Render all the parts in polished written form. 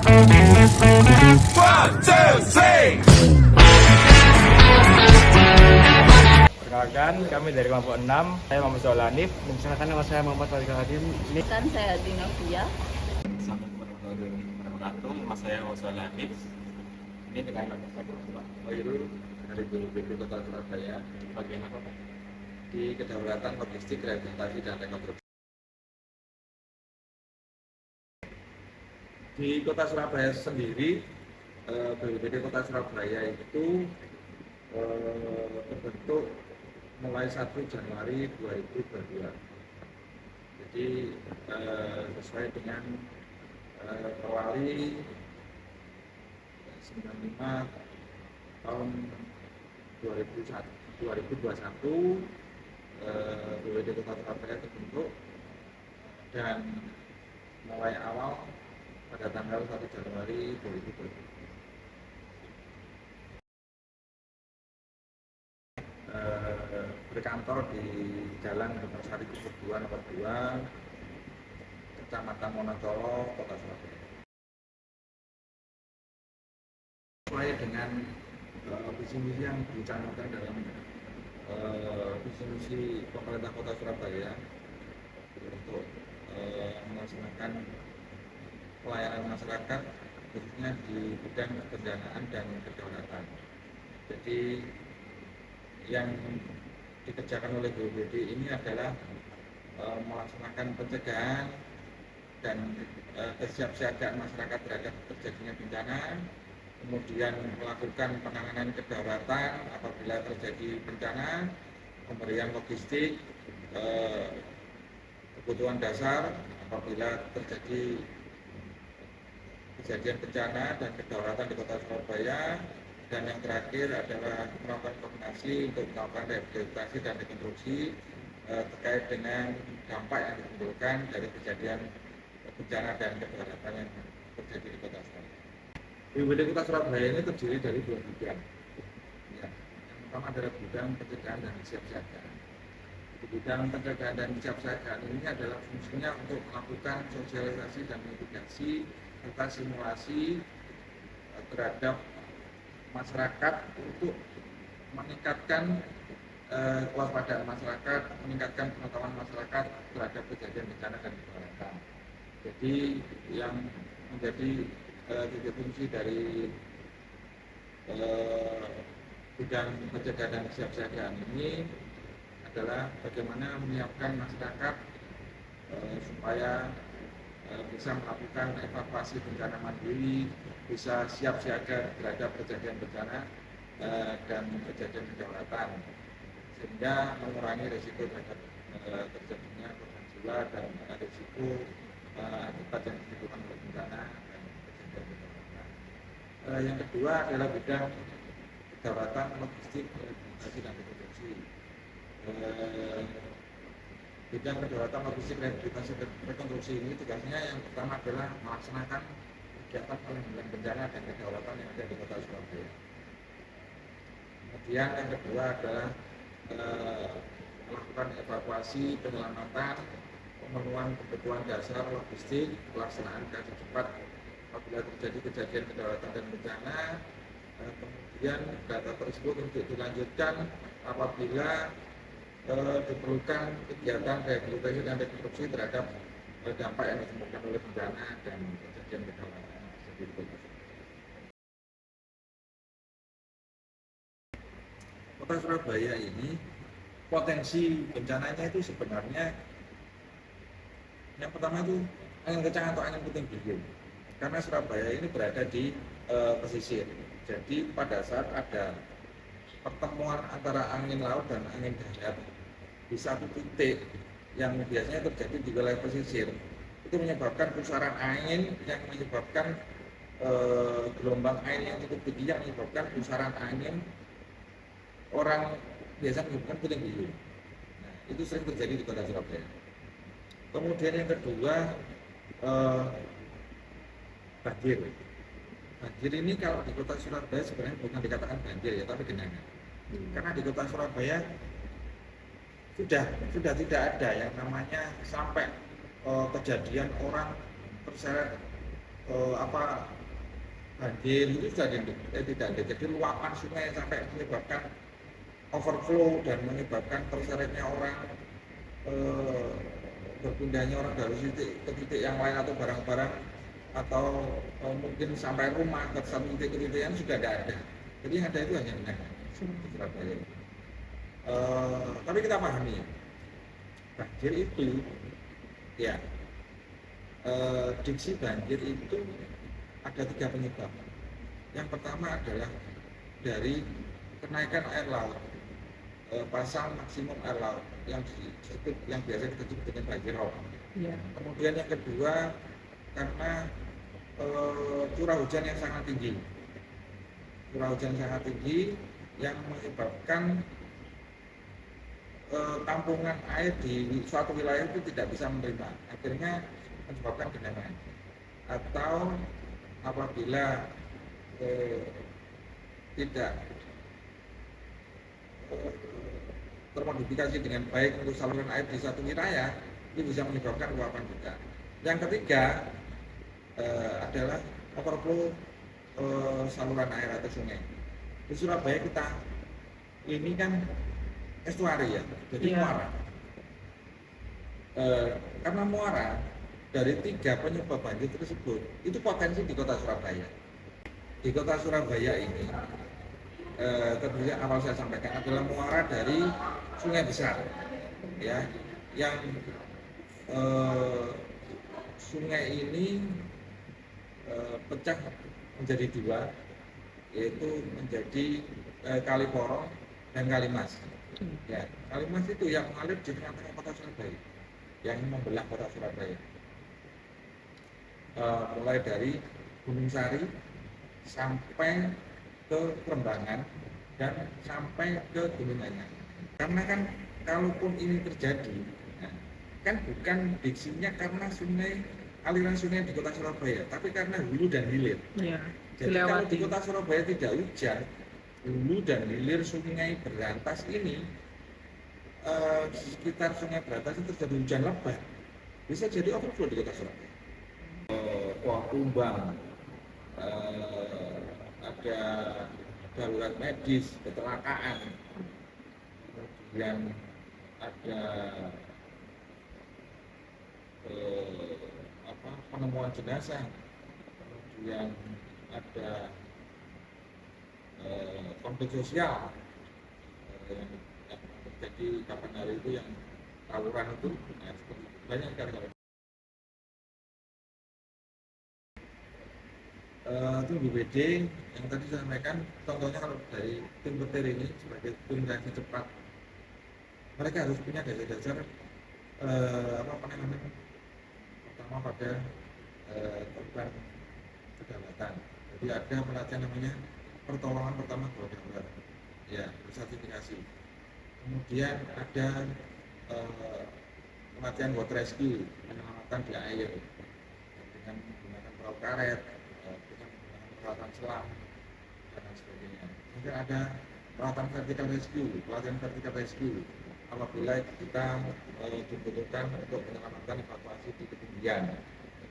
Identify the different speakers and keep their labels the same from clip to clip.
Speaker 1: Perkenalkan, kami dari kelompok 6. Saya Muhammad Soal Hanif.
Speaker 2: Silakan, nama saya Muhammad Farid Hadim. Ini
Speaker 3: Kan saya Dina Fia.
Speaker 4: Assalamualaikum warahmatullahi wabarakatuh. Nama saya Muhammad Hanif. Ini dengan Pak Khairul dari BPBD Kota Surabaya. Bagian apa Pak? Di kedaulatan logistik, rehabilitasi dan rekonstruksi. Di Kota Surabaya sendiri, BPBD Kota Surabaya itu terbentuk mulai 1 Januari 2022. Jadi sesuai dengan Perwali 95 tahun 2021, BPBD Kota Surabaya terbentuk dan mulai awal pada tanggal 1 Januari 2022. Berkantor di Jalan Gunungsari Kubur 2 nomor 2, Kecamatan Monocolo, Kota Surabaya. Sesuai dengan visi misi yang dicanangkan dalam visi misi pemerintah Kota Surabaya untuk melaksanakan pelayanan masyarakat khususnya di bidang kebencanaan dan kedaulatan. Jadi yang dikerjakan oleh BPBD ini adalah melaksanakan pencegahan dan kesiapsiagaan masyarakat terhadap terjadinya bencana, kemudian melakukan penanganan kedaruratan apabila terjadi bencana, pemberian logistik, kebutuhan dasar apabila terjadi kejadian bencana dan kedaruratan di Kota Surabaya. Dan yang terakhir adalah melakukan koordinasi untuk melakukan rehabilitasi dan rekonstruksi terkait dengan dampak yang ditimbulkan dari kejadian bencana dan kedaruratan yang terjadi di Kota Surabaya. BPBD Kota Surabaya ini terdiri dari 2 bidang. Ya, yang pertama adalah bidang pencegahan dan kesiapsiagaan. Di bidang pencegahan dan kesiapsiagaan ini adalah fungsinya untuk melakukan sosialisasi dan mitigasi serta simulasi terhadap masyarakat untuk meningkatkan kewaspadaan masyarakat, meningkatkan pengetahuan masyarakat terhadap kejadian bencana dan kedaruratan. Jadi yang menjadi titik fungsi dari bidang pencegahan dan kesiapsiagaan ini adalah bagaimana menyiapkan masyarakat supaya bisa melakukan evakuasi bencana mandiri, bisa siap siaga terhadap kejadian bencana dan kejadian kedaulatan, sehingga mengurangi risiko terhadap terjadinya korban jiwa dan risiko akibat yang ditimbulkan oleh bencana dan kejadian kedaulatan. Yang kedua adalah bidang kedaulatan logistik, rehabilitasi dan rekonstruksi. Bidang kedaulatan logistik, rehabilitasi dan rekonstruksi ini tugasnya yang pertama adalah melaksanakan kegiatan penanggulangan bencana dan kedaulatan yang ada di Kota Surabaya. Kemudian yang kedua adalah melakukan evakuasi, penyelamatan, pemenuhan kebutuhan dasar logistik, pelaksanaan kaji cepat apabila terjadi kejadian kedaulatan dan bencana. Kemudian data tersebut untuk dilanjutkan apabila diperlukan kegiatan rehabilitasi dan rekonstruksi terhadap dampak yang ditimbulkan oleh bencana dan kejadian kedaulatan. Kota Surabaya ini potensi bencananya itu sebenarnya yang pertama itu angin kencang atau angin puting beliung, karena Surabaya ini berada di pesisir. Jadi pada saat ada pertemuan antara angin laut dan angin darat di satu titik yang biasanya terjadi di wilayah pesisir, itu menyebabkan pusaran angin yang menyebabkan gelombang air yang cukup tinggi, yang menyebabkan pusaran angin orang biasa menyebabkan puting beliung. Nah, itu sering terjadi di Kota Surabaya. Kemudian yang kedua, banjir. Banjir ini kalau di Kota Surabaya sebenarnya bukan dikatakan banjir ya, tapi genangan. Karena di Kota Surabaya sudah tidak ada yang namanya sampai kejadian orang terseret apa banjir itu sudah tidak ada. Jadi luapan sungai sampai menyebabkan overflow dan menyebabkan terseretnya orang, eh, berpindahnya orang dari titik ke titik yang lain atau barang-barang atau mungkin sampai rumah ke satu titik ke titik yang sudah tidak ada. Jadi yang ada itu hanya genangan di Surabaya. Tapi kita pahami ya, banjir itu ya, diksi banjir itu ada 3 penyebab. Yang pertama adalah dari kenaikan air laut, pasang maksimum air laut yang disebut, yang biasa kita sebut dengan banjir rob. Ya. Kemudian yang kedua karena curah hujan yang sangat tinggi, yang menyebabkan tampungan air di suatu wilayah itu tidak bisa menerima, akhirnya menyebabkan genangan. Atau apabila tidak termodifikasi dengan baik untuk saluran air di satu wilayah, itu bisa menyebabkan luapan juga. Yang ketiga adalah overflow saluran air atau sungai. Di Surabaya kita ini kan estuari ya, jadi muara. Karena muara, dari 3 penyebab banjir tersebut itu potensi di kota Surabaya. Di kota Surabaya ini tentunya awal saya sampaikan adalah muara dari sungai besar, ya, yang sungai ini pecah menjadi 2, yaitu menjadi Kali Porong dan Kalimas. Ya, Kalimas itu yang mengalir di tengah-tengah kota Surabaya, yang membelah kota Surabaya. Mulai dari Gunung Sari sampai ke Kembangan dan sampai ke Gunung Anyar. Karena kan kalaupun ini terjadi, kan bukan diksinya karena aliran sungai di kota Surabaya, tapi karena hulu dan hilir. Ya, jadi kalau di kota Surabaya tidak hujan, hulu dan hilir sungai Berantas ini, di sekitar sungai Berantas itu terjadi hujan lebat, bisa jadi overflow di kota Surabaya. Pohon tumbang, ada darurat medis, kecelakaan, kemudian ada penemuan jenazah, kemudian ada konflik sosial yang terjadi kapan hari itu, yang tawuran itu, banyak sekali. Itu BPD yang tadi saya sampaikan, contohnya kalau dari tim petir ini sebagai tim reaksi cepat, mereka harus punya dasar-dasar penanganan pertama pada korban kedaruratan. Jadi ada pelatihan namanya pertolongan pertama gawat darurat, ya, bersertifikasi. Kemudian ada pelatihan water rescue, penyelamatan di air dengan menggunakan perahu karet, dengan menggunakan peralatan selam dan lain sebagainya. Kemudian ada pelatihan vertical rescue apabila kita dibutuhkan untuk penyelamatan evakuasi di ketinggian.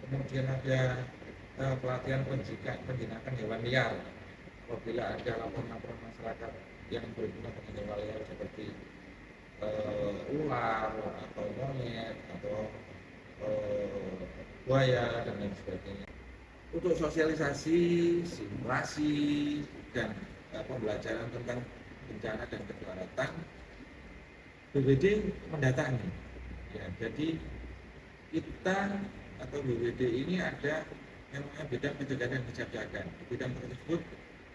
Speaker 4: Kemudian ada pelatihan penjinakan hewan liar apabila ada laporan masyarakat yang berhubungan dengan hewan liar seperti ular atau monyet atau buaya dan lain sebagainya. Untuk sosialisasi, simulasi, dan pembelajaran tentang bencana dan kedaruratan, BPD mendatangi. Ya, jadi kita atau BPD ini ada yang namanya bidang pencegahan dan kesiapsiagaan. Bidang tersebut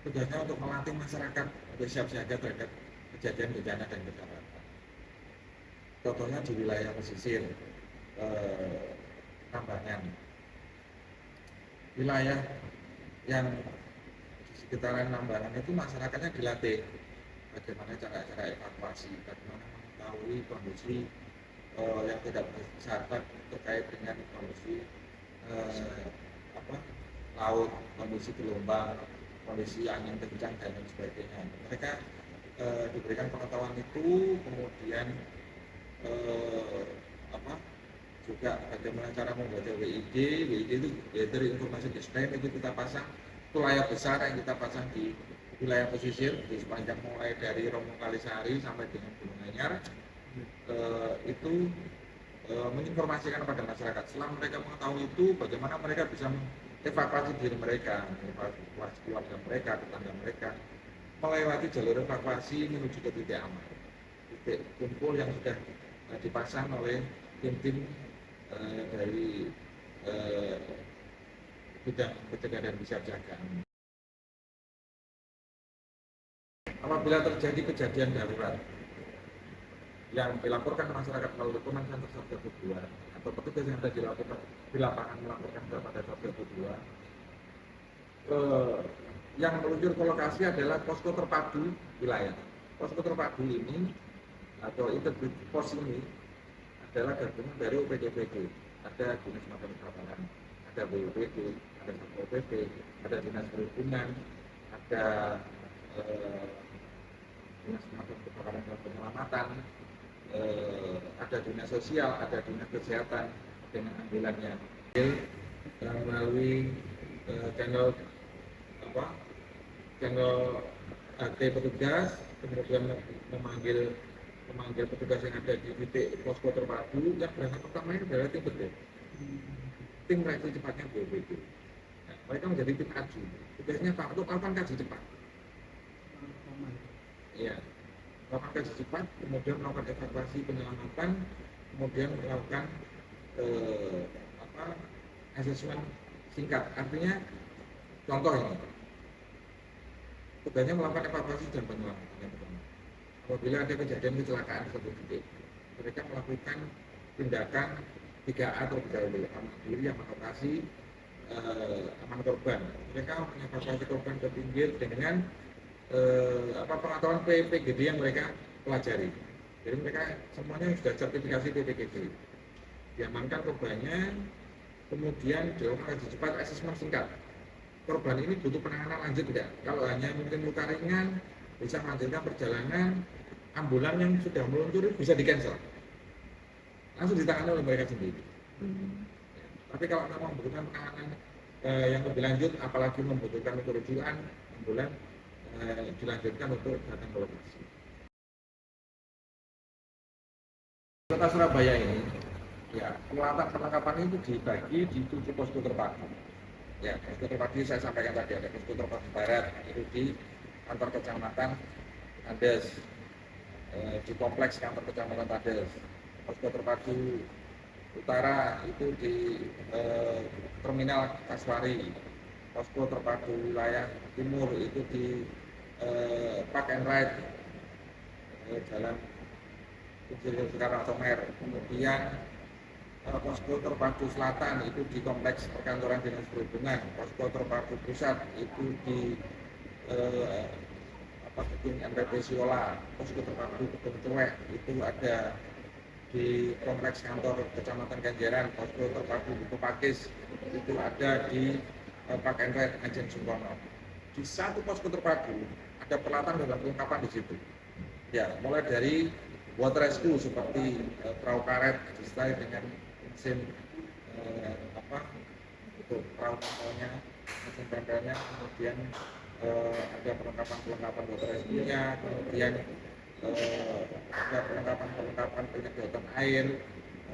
Speaker 4: tugasnya untuk melatih masyarakat untuk siap siaga terhadap kejadian bencana dan kedaruratan. Contohnya di wilayah pesisir, Kambangan, wilayah yang di sekitaran Kambangan itu masyarakatnya dilatih bagaimana cara evakuasi, bagaimana mengetahui kondisi yang tidak bersahabat terkait dengan kondisi laut, kondisi gelombang, kondisi angin kencang dan lain sebagainya. Mereka diberikan pengetahuan itu, kemudian juga bagaimana cara membaca WID itu Weather Information Display, itu kita pasang, itu layar besar yang kita pasang di wilayah pesisir di sepanjang mulai dari Romo Kalisari sampai dengan Gunung Anyar. Itu menginformasikan kepada masyarakat. Setelah mereka mengetahui itu, bagaimana mereka bisa mengevakuasi diri mereka, mengevakuasi keluarga mereka, tetangga mereka, melewati jalur evakuasi menuju ke titik aman, titik kumpul yang sudah dipasang oleh tim-tim dari bidang pencegahan dan kesiapsiagaan. Apabila terjadi kejadian darurat yang dilaporkan ke masyarakat melalui Command Center Satgas 2 atau petugas yang ada di lapangan melaporkan kepada Satgas 2, yang meluncur ke lokasi adalah posko terpadu wilayah. Posko terpadu ini atau integrated pos ini adalah gabungan dari UPDPD, ada Dinas Pemadam Kebakaran, ada BPBD, ada Satpol PP, ada Dinas Perhubungan, ada Dinas Pemadam Kebakaran dan Penyelamatan, ada Dinas Sosial, ada Dinas Kesehatan dengan ambulannya. Melalui channel HT petugas, kemudian memanggil petugas yang ada di titik posko terpadu. Yang berangkat pertama ini adalah tim betul, tim reaksi cepatnya BPBD. Nah, mereka menjadi tim aju. Tugasnya Pak untuk melakukan kaji cepat. Ya, melakukan kaji cepat, kemudian melakukan evakuasi penyelamatan, kemudian melakukan asesmen singkat. Artinya, contoh ini, tugasnya melakukan evakuasi dan penyelamatan yang pertama. Apabila ada kejadian kecelakaan satu titik, mereka melakukan tindakan 3A terlebih dahulu, aman diri, aman lokasi, aman korban. Mereka mengevakuasi korban ke pinggir dengan pengetahuan PPGD yang mereka pelajari. Jadi mereka semuanya sudah sertifikasi PPGD. Diamankan korbannya, kemudian dilakukan kaji cepat, asesmen singkat. Korban ini butuh penanganan lanjut tidak? Kalau hanya mungkin luka ringan, bisa melanjutkan perjalanan, ambulan yang sudah meluncur bisa di-cancel. Langsung ditangani oleh mereka sendiri. Tapi kalau memang membutuhkan penanganan yang lebih lanjut, apalagi membutuhkan kerujukan, ambulan dilanjutkan untuk datang ke lokasi. Kota Surabaya ini, ya, perlengkapan itu dibagi di 7 posko terpadu. Ya, posko terpadu saya sampaikan tadi, ada posko terpadu barat itu di kantor kecamatan Tandes, di kompleks kantor kecamatan Tandes. Posko terpadu utara itu di terminal Kaswari. Posko terpadu wilayah timur itu di Park and Ride, Jalan Soekarno Tomer. Kemudian posko terpadu selatan itu di kompleks perkantoran Dinas Perhubungan. Posko terpadu pusat itu di gedung MPP Siola. Posko terpadu gedung Cuek itu ada di kompleks kantor Kecamatan Kenjeran. Posko terpadu Buku Pakis itu ada di Park and Ride Ajen Sungkono. Di satu posko terpadu ada peralatan dan perlengkapan di situ. Ya, mulai dari water rescue seperti perahu karet disertai dengan mesin untuk perahu kapalnya, mesin tempelnya, kemudian ada perlengkapan water rescue-nya, kemudian ada perlengkapan penyedotan air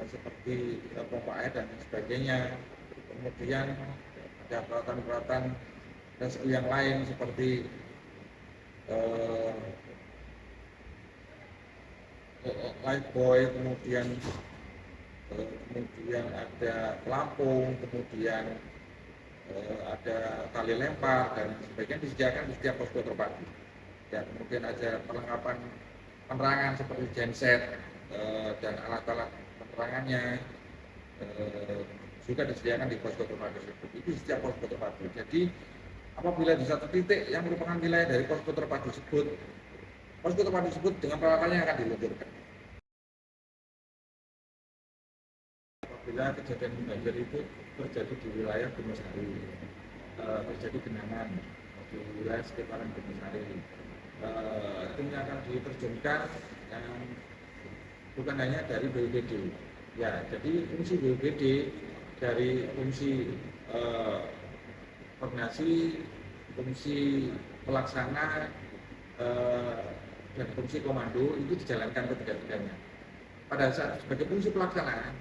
Speaker 4: seperti pompa air dan sebagainya. Kemudian ada peralatan rescue yang lain seperti lifebuoy, kemudian ada pelampung, kemudian ada tali lempar dan sebagainya disediakan di setiap posko terpadu. Ya, kemudian ada perlengkapan penerangan seperti genset dan alat-alat penerangannya juga disediakan di posko terpadu tersebut. Itu setiap posko terpadu. Jadi apabila di satu titik yang merupakan wilayah dari posko terpadu tersebut, posko terpadu tersebut dengan peralatannya akan diluncurkan. Apabila kejadian banjir itu terjadi di wilayah Gunung Sari, terjadi genangan di wilayah sekitaran Gunung Sari, timnya akan diterjunkan yang bukan hanya dari BPBD, Ya, jadi fungsi BPBD dari fungsi koordinasi, fungsi pelaksana, eh, dan fungsi komando itu dijalankan ketiga-tiganya. Pada saat sebagai fungsi pelaksana,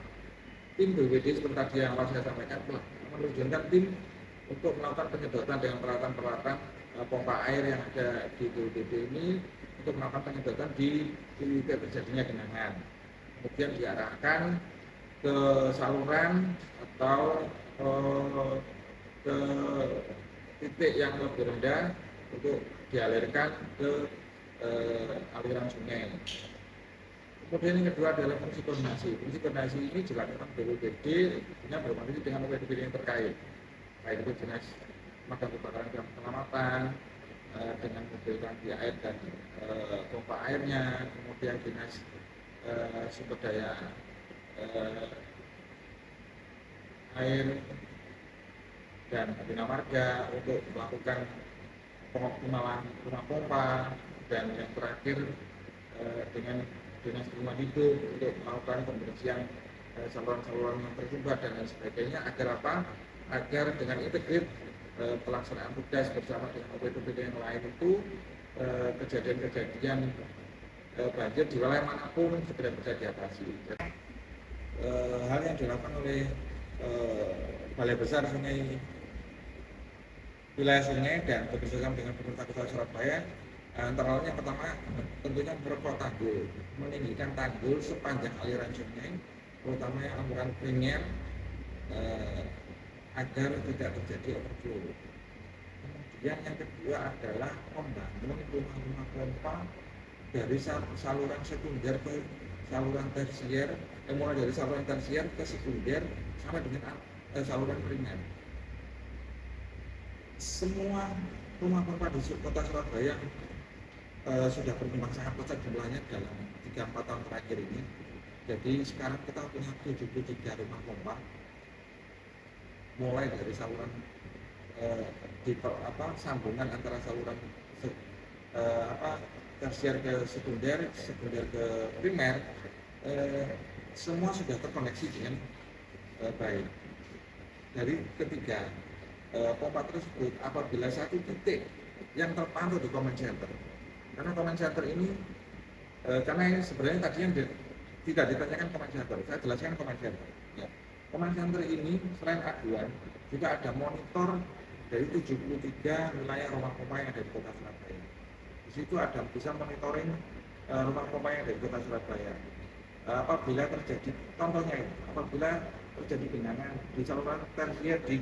Speaker 4: tim BPBD seperti tadi yang awal saya sampaikan telah menerjunkan tim untuk melakukan penyedotan dengan peralatan-peralatan pompa air yang ada di BPBD ini untuk melakukan penyedotan di titik terjadinya genangan. Kemudian diarahkan ke saluran atau ke titik yang lebih rendah untuk dialirkan ke aliran sungai. Kemudian yang kedua adalah fungsi koordinasi. Fungsi koordinasi ini dilakukan BPBD dengan berkoordinasi dengan BPBD yang terkait, baik itu dinas pemadam kebakaran dan penyelamatan, dengan mobil tangki air dan pompa airnya, kemudian dinas sumber daya air dan bina marga untuk melakukan pengoptimalan rumah pompa, dan yang terakhir dengan dinas lingkungan hidup untuk melakukan pembersihan saluran-saluran yang tersumbat dan lain sebagainya, agar apa? Agar dengan integrit pelaksanaan tugas bersama dengan OPD yang lain itu kejadian-kejadian banjir di wilayah manapun segera bisa diatasi. Hal yang dilakukan oleh Balai Besar Sungai Wilayah Sungai dan bekerjasama dengan pemerintah Kota Surabaya, antara lain yang pertama tentunya memperkuat tanggul, meninggikan tanggul sepanjang aliran sungai, terutama yang aliran primer, agar tidak terjadi overflow. Kemudian yang kedua adalah membangun rumah-rumah pompa dari saluran sekunder ke saluran tersier, mulai dari saluran tersier ke sekunder sampai dengan saluran primer. Semua rumah pompa di Kota Surabaya sudah berkembang sangat pesat jumlahnya dalam 3-4 tahun terakhir ini. Jadi sekarang kita punya 73 rumah pompa, mulai dari saluran sambungan antara saluran tersier ke sekunder, sekunder ke primer, semua sudah terkoneksi dengan baik. Dari ketiga pompa tersebut, apabila satu titik yang terpantau di command center, karena command center ini karena ini sebenarnya tadinya tidak ditanyakan command center, saya jelaskan command center ya. Command center ini selain aduan juga ada monitor dari 73 wilayah rumah pompa yang ada di Kota Surabaya. Di situ ada bisa monitoring rumah pompa yang ada di Kota Surabaya. Apabila terjadi, contohnya ini, apabila terjadi genangan di saluran tersier di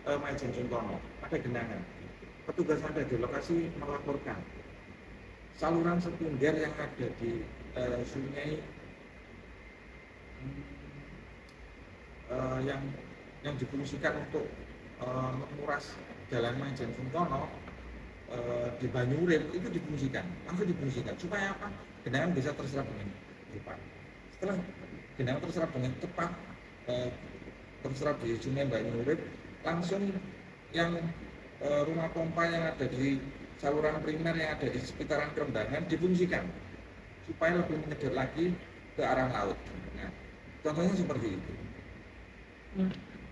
Speaker 4: Maijen Sungkono, ada genangan, petugas ada di lokasi melaporkan saluran sekunder yang ada di sungai yang difungsikan untuk menguras jalan Maijen Sungkono di Banyurip itu difungsikan, langsung difungsikan supaya apa? Genangan bisa terserap dengan cepat. Setelah genangan terserap dengan cepat, terserap di sungai Banyurip, langsung yang rumah pompa yang ada di saluran primer yang ada di sekitaran Kerembangan difungsikan supaya lebih menyedot lagi ke arah laut. Nah, contohnya seperti itu.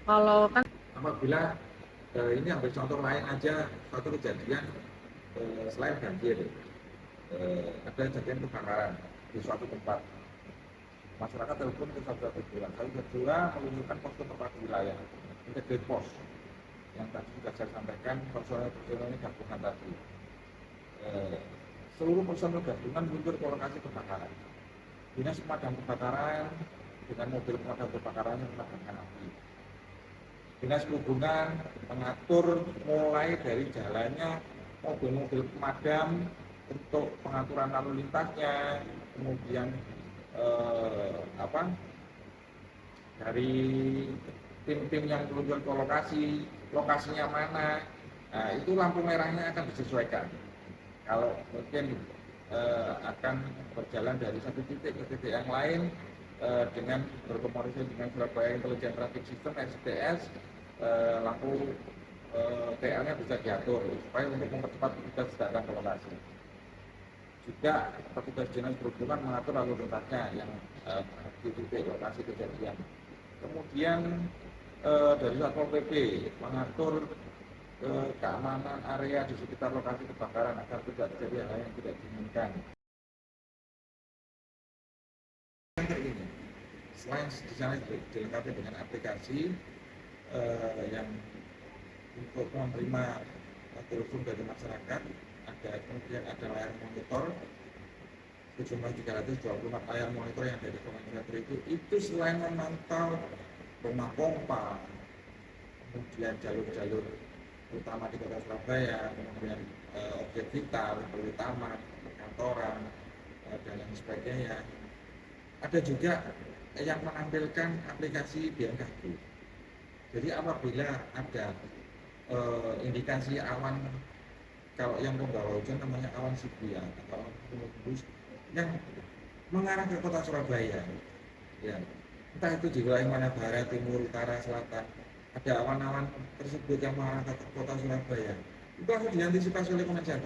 Speaker 3: Kalau kan
Speaker 4: Apabila ini ambil contoh lain aja, satu kejadian selain banjir, ada kejadian kebakaran di suatu tempat. Masyarakat telepon ke 112. 112 menunjukkan posko terpadu wilayah, integrate pos yang tadi sudah saya sampaikan, personel ini gabungan tadi. Seluruh personel gabungan meluncur ke lokasi kebakaran. Dinas pemadam kebakaran dengan mobil pemadam kebakaran yang memadamkan api. Dinas perhubungan mengatur mulai dari jalannya mobil-mobil pemadam untuk pengaturan lalu lintasnya, kemudian dari tim-tim yang meluncur ke lokasinya mana. Nah, itu lampu merahnya akan disesuaikan. Kalau mungkin akan berjalan dari satu titik ke titik yang lain dengan berkomunikasi dengan Surabaya Intelligent Traffic System (SITS), lampu TL-nya bisa diatur supaya untuk mempercepat tugas datang ke lokasi. Juga petugas dinas perhubungan mengatur lalu lintasnya yang di titik lokasi kejadian. Kemudian dari Satpol PP mengatur keamanan area di sekitar lokasi kebakaran agar tidak terjadi hal yang tidak diinginkan. Ini selain di sana dilengkapi dengan aplikasi yang untuk menerima telepon dari masyarakat, kemudian ada layar monitor sejumlah 324 layar monitor yang dari Kementerian itu selain memantau rumah pompa, kemudian jalur-jalur utama di Kota Surabaya, kemudian objek vital, taman, perkantoran, dan lain sebagainya. Ada juga yang menampilkan aplikasi BMKG. Jadi apabila ada indikasi awan, kalau yang membawa hujan namanya awan Shibuya atau awan cumulus yang mengarah ke Kota Surabaya, ya, entah itu di wilayah mana, barat, timur, utara, selatan, ada awan-awan tersebut yang mengarah ke Kota Surabaya, itu harus diantisipasi oleh Kementerian.